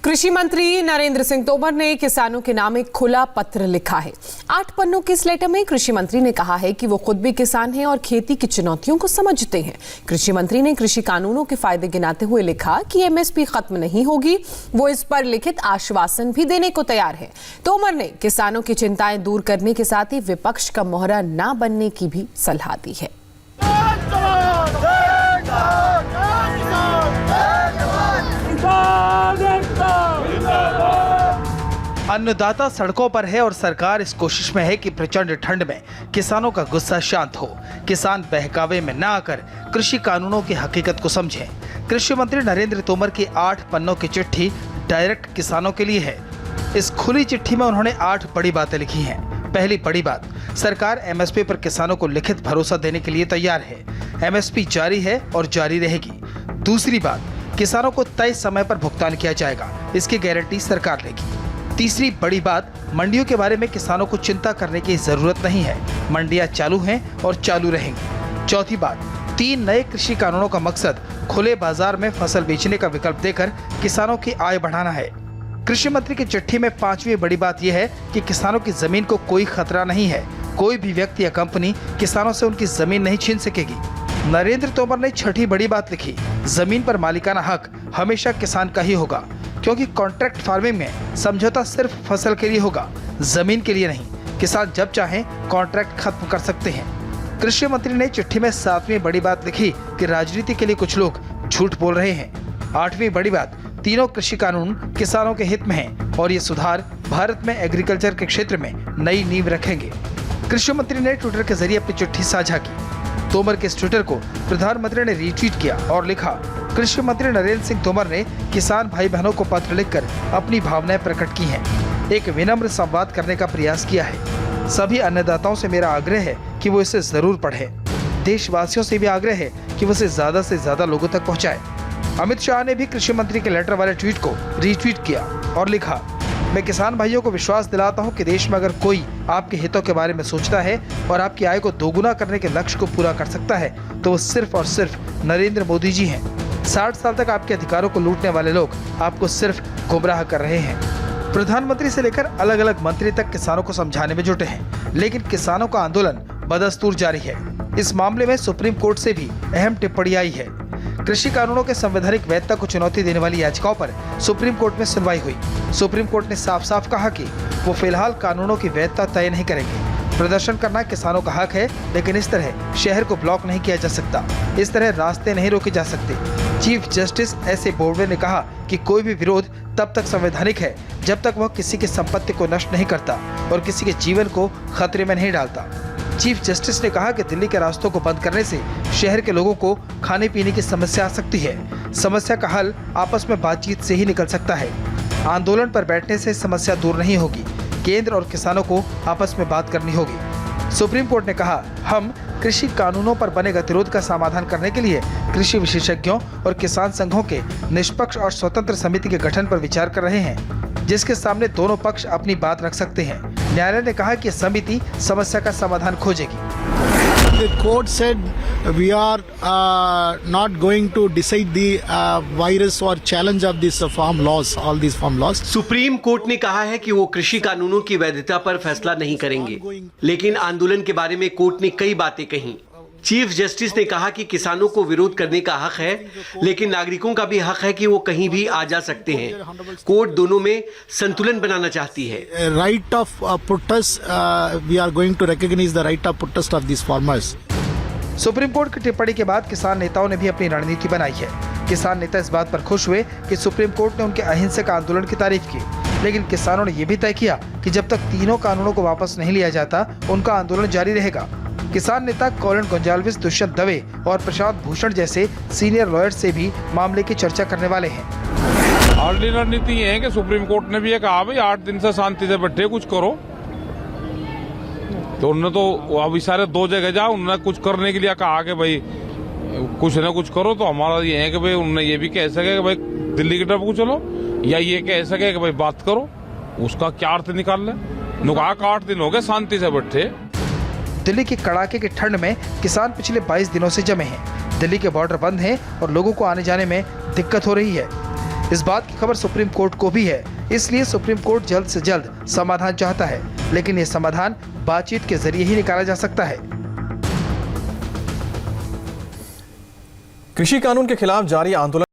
कृषि मंत्री नरेंद्र सिंह तोमर ने किसानों के नाम एक खुला पत्र लिखा है। 8 पन्नों के इस लेटर में कृषि मंत्री ने कहा है कि वो खुद भी किसान हैं और खेती की चुनौतियों को समझते हैं। कृषि मंत्री ने कृषि कानूनों के फायदे गिनाते हुए लिखा कि एमएसपी खत्म नहीं होगी। वो इस पर लिखित आश्वासन भी देने को तैयार है। तोमर ने किसानों की चिंताएं दूर करने के साथ ही विपक्ष का मोहरा न बनने की भी सलाह दी है। अन्नदाता सड़कों पर है और सरकार इस कोशिश में है कि प्रचंड ठंड में किसानों का गुस्सा शांत हो, किसान बहकावे में न आकर कृषि कानूनों की हकीकत को समझें। कृषि मंत्री नरेंद्र तोमर की 8 पन्नों की चिट्ठी डायरेक्ट किसानों के लिए है। इस खुली चिट्ठी में उन्होंने 8 बड़ी बातें लिखी हैं। पहली बड़ी बात, सरकार एमएसपी पर किसानों को लिखित भरोसा देने के लिए तैयार है। एमएसपी जारी है और जारी रहेगी। दूसरी बात, किसानों को तय समय पर भुगतान किया जाएगा, इसकी गारंटी सरकार लेगी। तीसरी बड़ी बात, मंडियों के बारे में किसानों को चिंता करने की जरूरत नहीं है। मंडियां चालू हैं और चालू रहेंगी। चौथी बात, 3 नए कृषि कानूनों का मकसद खुले बाजार में फसल बेचने का विकल्प देकर किसानों की आय बढ़ाना है। कृषि मंत्री की चिट्ठी में 5वीं बड़ी बात यह है कि किसानों की जमीन को कोई खतरा नहीं है। कोई भी व्यक्ति या कंपनी किसानों से उनकी जमीन नहीं छीन सकेगी। नरेंद्र तोमर ने 6ठी बड़ी बात लिखी, जमीन पर मालिकाना हक हमेशा किसान का ही होगा, क्योंकि कॉन्ट्रैक्ट फार्मिंग में समझौता सिर्फ फसल के लिए होगा, जमीन के लिए नहीं। किसान जब चाहें कॉन्ट्रैक्ट खत्म कर सकते हैं। कृषि मंत्री ने चिट्ठी में 7वीं बड़ी बात लिखी कि राजनीति के लिए कुछ लोग झूठ बोल रहे हैं। 8वीं बड़ी बात, तीनों कृषि कानून किसानों के हित में हैं और ये सुधार भारत में एग्रीकल्चर के क्षेत्र में नई नींव रखेंगे। कृषि मंत्री ने ट्विटर के जरिए अपनी चिट्ठी साझा की। तोमर के इस ट्विटर को प्रधानमंत्री ने रीट्वीट किया और लिखा, कृषि मंत्री नरेंद्र सिंह तोमर ने किसान भाई बहनों को पत्र लिखकर अपनी भावनाएं प्रकट की हैं। एक विनम्र संवाद करने का प्रयास किया है। सभी अन्नदाताओं से मेरा आग्रह है कि वो इसे जरूर पढ़ें। देशवासियों से भी आग्रह है कि वो इसे ज्यादा से ज्यादा लोगों तक पहुंचाएं। अमित शाह ने भी कृषि मंत्री के लेटर वाले ट्वीट को रीट्वीट किया और लिखा, मैं किसान भाइयों को विश्वास दिलाता हूं कि देश में अगर कोई आपके हितों के बारे में सोचता है और आपकी आय को दोगुना करने के लक्ष्य को पूरा कर सकता है तो वो सिर्फ और सिर्फ नरेंद्र मोदी जी हैं। 60 साल तक आपके अधिकारों को लूटने वाले लोग आपको सिर्फ गुमराह कर रहे हैं। प्रधानमंत्री से लेकर अलग अलग मंत्री तक किसानों को समझाने में जुटे हैं, लेकिन किसानों का आंदोलन बदस्तूर जारी है। इस मामले में सुप्रीम कोर्ट से भी अहम टिप्पणी आई है। कृषि कानूनों के संवैधानिक वैधता को चुनौती देने वाली याचिकाओं पर सुप्रीम कोर्ट में सुनवाई हुई। सुप्रीम कोर्ट ने साफ साफ कहा कि वो फिलहाल कानूनों की वैधता तय नहीं करेंगे। प्रदर्शन करना किसानों का हक है, लेकिन इस तरह शहर को ब्लॉक नहीं किया जा सकता, इस तरह रास्ते नहीं रोके जा सकते। Chief justice S A Bobde ने कहा कि कोई भी विरोध तब तक संवैधानिक है जब तक वह किसी की संपत्ति को नष्ट नहीं करता और किसी के जीवन को खतरे में नहीं डालता। चीफ जस्टिस ने कहा कि दिल्ली के रास्तों को बंद करने से शहर के लोगों को खाने पीने की समस्या आ सकती है। समस्या का हल आपस में बातचीत से ही निकल सकता है। आंदोलन पर बैठने से समस्या दूर नहीं होगी। केंद्र और किसानों को आपस में बात करनी होगी। सुप्रीम कोर्ट ने कहा, हम कृषि कानूनों पर बने गतिरोध का समाधान करने के लिए कृषि विशेषज्ञों और किसान संघों के निष्पक्ष और स्वतंत्र समिति के गठन पर विचार कर रहे हैं, जिसके सामने दोनों पक्ष अपनी बात रख सकते हैं। न्यायालय ने कहा कि समिति समस्या का समाधान खोजेगी। The court said we are not going to decide the virus or challenge of this farm laws, all these farm laws. Supreme court ने कहा है कि वो कृषि कानूनों की वैधता पर फैसला नहीं करेंगे, लेकिन आंदोलन के बारे में कोर्ट ने कई बातें कही। चीफ जस्टिस ने कहा कि किसानों को विरोध करने का हक है, लेकिन नागरिकों का भी हक है कि वो कहीं भी आ जा सकते हैं। कोर्ट दोनों में संतुलन बनाना चाहती है। Right of protest, we are going to recognize the right of protest of these farmers. Supreme court की टिप्पणी के बाद किसान नेताओं ने भी अपनी रणनीति बनाई है। किसान नेता इस बात पर खुश हुए कि सुप्रीम कोर्ट ने उनके अहिंसक आंदोलन की तारीफ की, लेकिन किसानों ने यह भी तय किया कि जब तक तीनों कानूनों को वापस नहीं लिया जाता उनका आंदोलन जारी रहेगा। किसान नेता कॉलिन गोंजाल्विस, दुष्यंत दवे और प्रशांत भूषण जैसे सीनियर लॉयर्स से भी मामले की चर्चा करने वाले हैं। ऑलरेडी रणनीति ये है कि सुप्रीम कोर्ट ने भी ये कहा, भाई 8 दिन से शांति से बैठे कुछ करो, तो उन्होंने तो अभी सारे 2 जगह जाओ, उन्होंने कुछ करने के लिए कहा कि भाई कुछ न कुछ करो। तो हमारा ये है कि भाई उन्होंने ये भी कह सके कि भाई दिल्ली की तरफ को चलो, या ये कह सके कि भाई बात करो। उसका क्या अर्थ निकाल ले? नुका 8 दिन हो गए शांति से बैठे। दिल्ली की कड़ाके की ठंड में किसान पिछले 22 दिनों से जमे हैं। दिल्ली के बॉर्डर बंद हैं और लोगों को आने जाने में दिक्कत हो रही है। इस बात की खबर सुप्रीम कोर्ट को भी है, इसलिए सुप्रीम कोर्ट जल्द से जल्द समाधान चाहता है, लेकिन ये समाधान बातचीत के जरिए ही निकाला जा सकता है। कृषि कानून के खिलाफ जारी आंदोलन